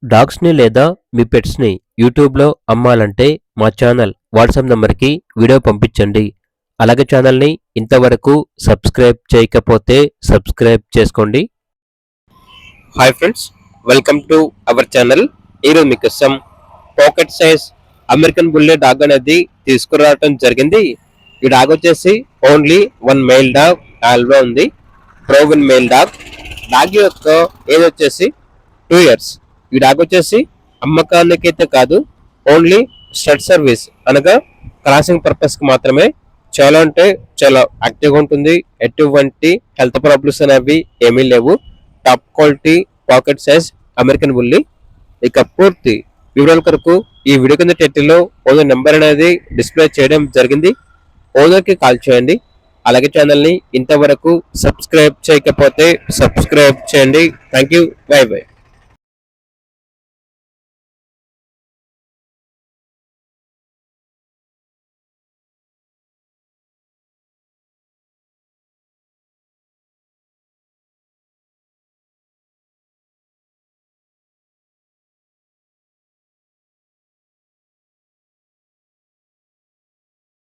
డాగ్స్‌ని లేదా మీ పెట్స్‌ని యూట్యూబ్‌లో అమ్మాలంటే మా ఛానల్ వాట్సాప్ నంబర్‌కి వీడియో పంపించండి. అలాగే ఛానల్‌ని ఇంతవరకు సబ్స్క్రైబ్ చేయకపోతే సబ్స్క్రైబ్ చేసుకోండి. Hi friends, welcome to our channel. ఈరోజు మీకోసం pocket size American bully dog అనేది తీసుకురావడం జరిగింది. ఈ డాగ్ వచ్చేసి ఓన్లీ వన్ మెయిల్ డాగ్ ఆల్వా ఉంది. Proven male dog. డాగ్ యొక్క ఏజ్ వచ్చేసి 2 years. ఈ డాగ్ వచ్చేసి అమ్మకానికి అయితే కాదు, ఓన్లీ స్టడ్ సర్వీస్ అనగా క్రాసింగ్ పర్పస్ కి మాత్రమే. చాలా అంటే చాలా యాక్టివ్గా ఉంటుంది. ఎటువంటి హెల్త్ ప్రాబ్లమ్స్ అనేవి ఏమీ లేవు. Top quality pocket size American bully. ఇక పూర్తి వివరాల కొరకు ఈ వీడియో కింద టైటిల్లో ఓనర్ నెంబర్ అనేది డిస్ప్లే చేయడం జరిగింది. ఓనర్ కి కాల్ చేయండి. అలాగే ఛానల్ని ఇంతవరకు సబ్స్క్రైబ్ చేయకపోతే సబ్స్క్రైబ్ చేయండి. Thank you. By by.